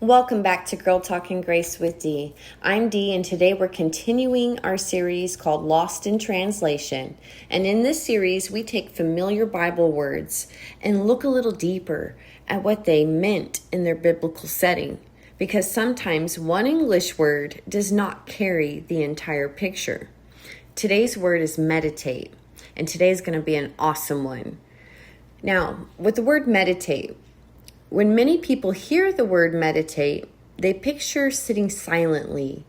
Welcome back to Girl Talking Grace with Dee. I'm Dee, and today we're continuing our series called Lost in Translation. And in this series, we take familiar Bible words and look a little deeper at what they meant in their biblical setting, because sometimes one English word does not carry the entire picture. Today's word is meditate, and today's going to be an awesome one. Now, with the word meditate, when many people hear the word meditate, they picture sitting silently.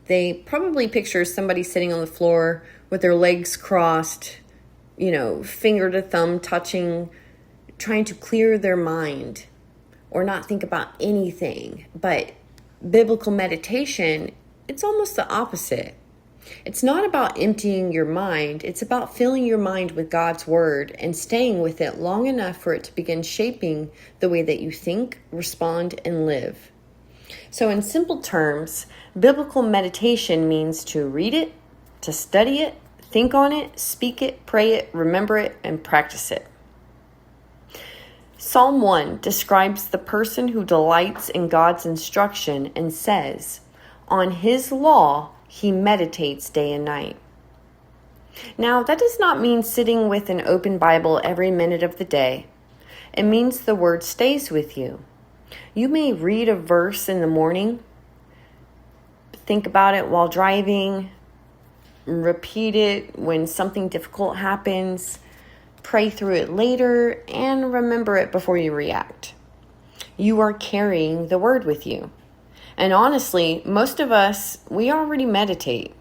They probably picture somebody sitting on the floor with their legs crossed, finger to thumb touching, trying to clear their mind or not think about anything. But biblical meditation, it's almost the opposite. It's not about emptying your mind. It's about filling your mind with God's word and staying with it long enough for it to begin shaping the way that you think, respond, and live. So in simple terms, biblical meditation means to read it, to study it, think on it, speak it, pray it, remember it, and practice it. Psalm 1 describes the person who delights in God's instruction and says, "On his law, he meditates day and night." Now, that does not mean sitting with an open Bible every minute of the day. It means the word stays with you. You may read a verse in the morning, think about it while driving, repeat it when something difficult happens, pray through it later, and remember it before you react. You are carrying the word with you. And honestly, most of us, we already meditate.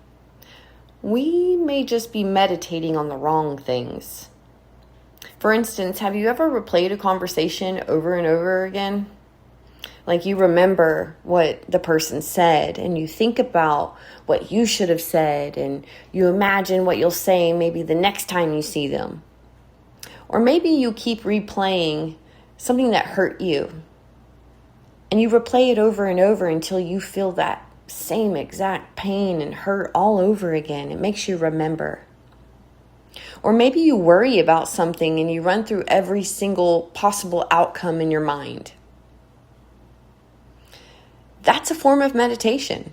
We may just be meditating on the wrong things. For instance, have you ever replayed a conversation over and over again? Like you remember what the person said and you think about what you should have said and you imagine what you'll say maybe the next time you see them. Or maybe you keep replaying something that hurt you. And you replay it over and over until you feel that same exact pain and hurt all over again. It makes you remember. Or maybe you worry about something and you run through every single possible outcome in your mind. That's a form of meditation.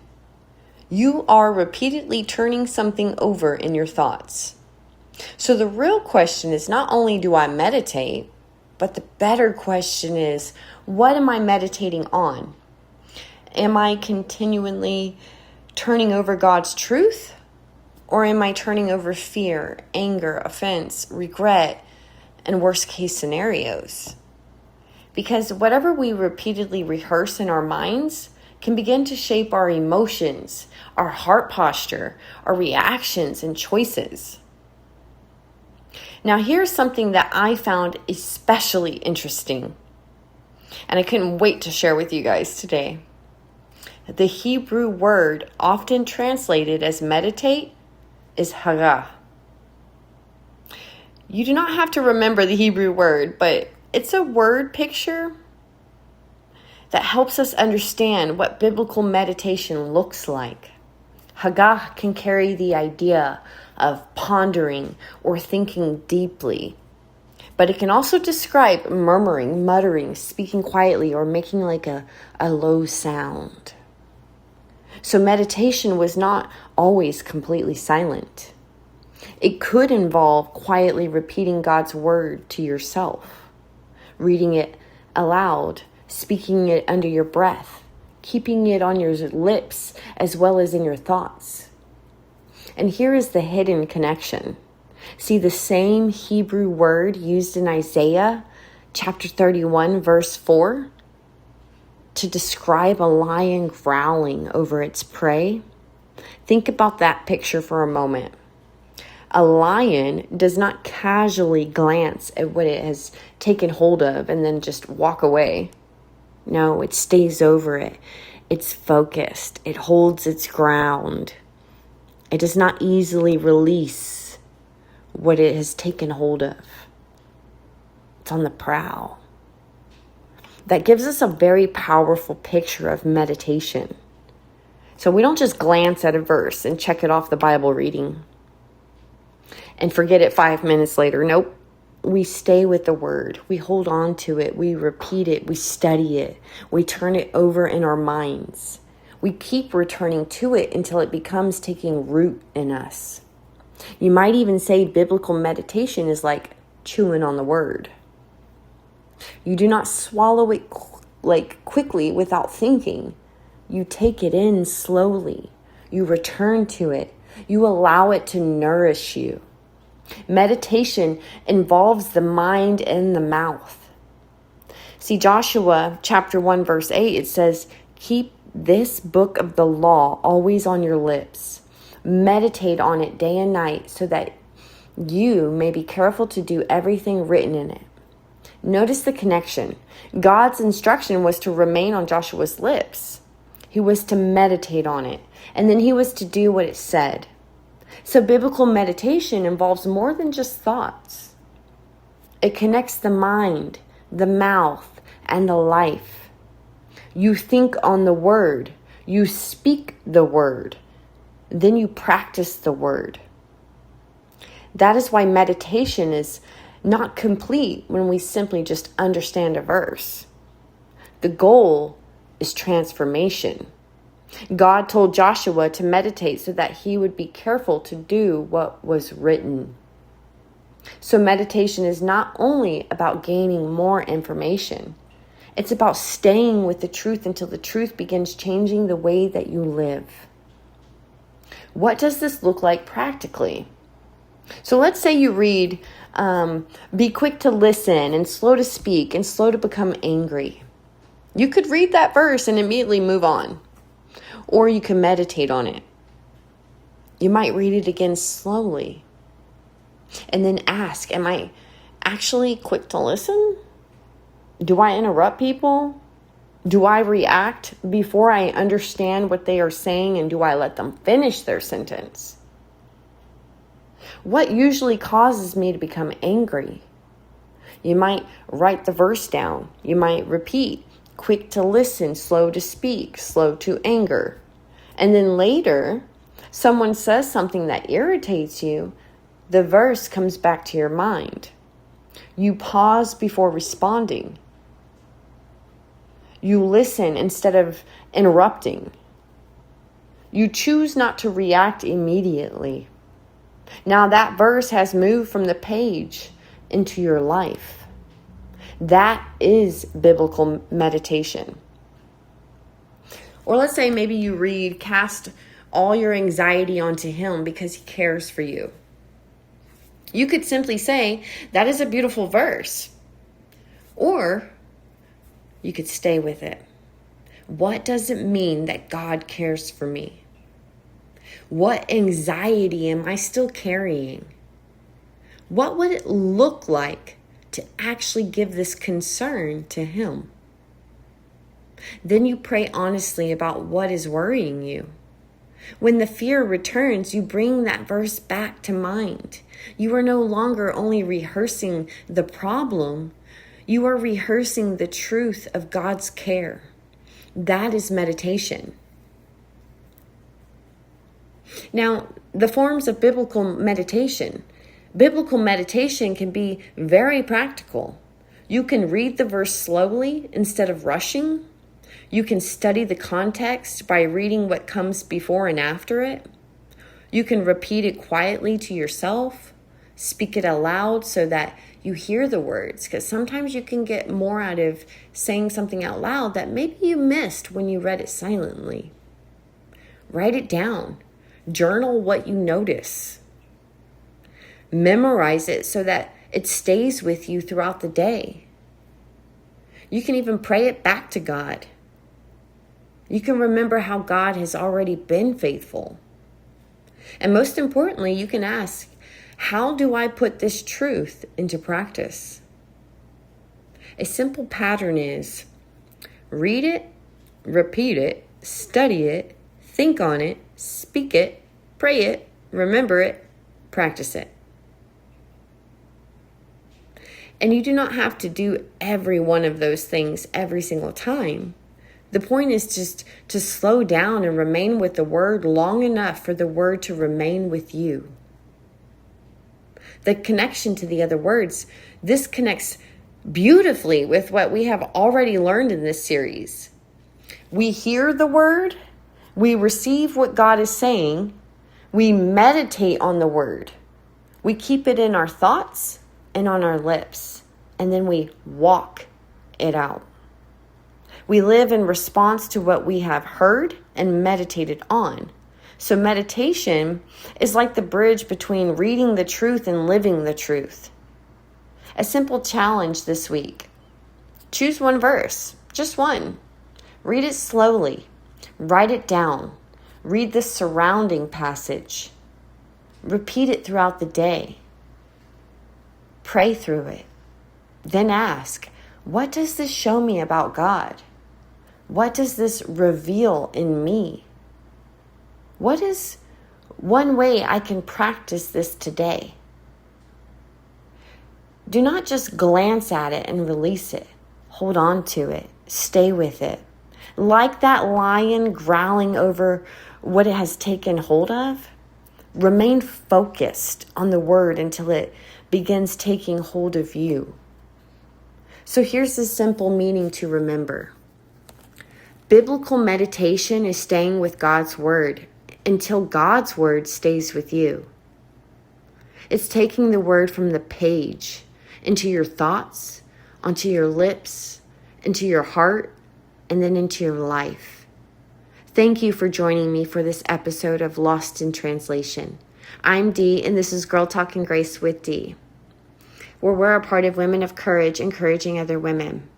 You are repeatedly turning something over in your thoughts. So the real question is not only do I meditate, but the better question is, what am I meditating on? Am I continually turning over God's truth? Or am I turning over fear, anger, offense, regret, and worst case scenarios? Because whatever we repeatedly rehearse in our minds can begin to shape our emotions, our heart posture, our reactions and choices. Now, here's something that I found especially interesting, and I couldn't wait to share with you guys today. The Hebrew word often translated as meditate is Hagah. You do not have to remember the Hebrew word, but it's a word picture that helps us understand what biblical meditation looks like. Hagah can carry the idea of pondering or thinking deeply. But it can also describe murmuring, muttering, speaking quietly, or making like a low sound. So meditation was not always completely silent. It could involve quietly repeating God's word to yourself, reading it aloud, speaking it under your breath, keeping it on your lips as well as in your thoughts. And here is the hidden connection. See, the same Hebrew word used in Isaiah chapter 31, verse 4, to describe a lion growling over its prey. Think about that picture for a moment. A lion does not casually glance at what it has taken hold of and then just walk away. No, it stays over it. It's focused. It holds its ground. It does not easily release what it has taken hold of. It's on the prowl. That gives us a very powerful picture of meditation. So we don't just glance at a verse and check it off the Bible reading and forget it 5 minutes later. Nope. we stay with the word. We hold on to it. We repeat it. We study it. We turn it over in our minds. We keep returning to it until it becomes taking root in us. You might even say biblical meditation is like chewing on the word. You do not swallow it quickly without thinking. You take it in slowly. You return to it. You allow it to nourish you. Meditation involves the mind and the mouth. See, Joshua chapter 1 verse 8, it says, keep this book of the law always on your lips. Meditate on it day and night so that you may be careful to do everything written in it. Notice the connection. God's instruction was to remain on Joshua's lips. He was to meditate on it, and then he was to do what it said. So biblical meditation involves more than just thoughts. It connects the mind, the mouth, and the life. You think on the word. You speak the word. Then you practice the word. That is why meditation is not complete when we simply just understand a verse. The goal is transformation. God told Joshua to meditate so that he would be careful to do what was written. So meditation is not only about gaining more information. It's about staying with the truth until the truth begins changing the way that you live. What does this look like practically? So let's say you read, be quick to listen and slow to speak and slow to become angry. You could read that verse and immediately move on. Or you can meditate on it. You might read it again slowly. And then ask, am I actually quick to listen? Do I interrupt people? Do I react before I understand what they are saying? And do I let them finish their sentence? What usually causes me to become angry? You might write the verse down. You might repeat, quick to listen, slow to speak, slow to anger. And then later, someone says something that irritates you, the verse comes back to your mind. You pause before responding. You listen instead of interrupting. You choose not to react immediately. Now that verse has moved from the page into your life. That is biblical meditation. Or let's say maybe you read, cast all your anxiety onto him because he cares for you. You could simply say, that is a beautiful verse. Or you could stay with it. What does it mean that God cares for me? What anxiety am I still carrying? What would it look like to actually give this concern to him? Then you pray honestly about what is worrying you. When the fear returns, you bring that verse back to mind. You are no longer only rehearsing the problem, you are rehearsing the truth of God's care. That is meditation. Now, the forms of biblical meditation. Biblical meditation can be very practical. You can read the verse slowly instead of rushing. You can study the context by reading what comes before and after it. You can repeat it quietly to yourself. Speak it aloud so that you hear the words, because sometimes you can get more out of saying something out loud that maybe you missed when you read it silently. Write it down. Journal what you notice. Memorize it so that it stays with you throughout the day. You can even pray it back to God. You can remember how God has already been faithful. And most importantly, you can ask, how do I put this truth into practice? A simple pattern is read it, repeat it, study it, think on it, speak it, pray it, remember it, practice it. And you do not have to do every one of those things every single time. The point is just to slow down and remain with the word long enough for the word to remain with you. the connection to the other words. This connects beautifully with what we have already learned in this series. We hear the word, we receive what God is saying, we meditate on the word, we keep it in our thoughts and on our lips, and then we walk it out. We live in response to what we have heard and meditated on. So meditation is like the bridge between reading the truth and living the truth. A simple challenge this week. Choose one verse, just one. Read it slowly. Write it down. Read the surrounding passage. Repeat it throughout the day. Pray through it. Then ask, what does this show me about God? What does this reveal in me? What is one way I can practice this today? Do not just glance at it and release it. Hold on to it. Stay with it. Like that lion growling over what it has taken hold of, remain focused on the word until it begins taking hold of you. So here's the simple meaning to remember. Biblical meditation is staying with God's word until God's word stays with you. It's taking the word from the page into your thoughts, onto your lips, into your heart, and then into your life. Thank you for joining me for this episode of Lost in Translation. I'm Dee, and this is Girl Talking Grace with Dee, where we're a part of Women of Courage, encouraging other women.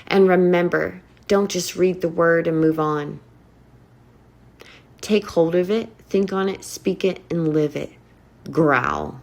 And remember, don't just read the word and move on. Take hold of it, think on it, speak it, and live it. Growl.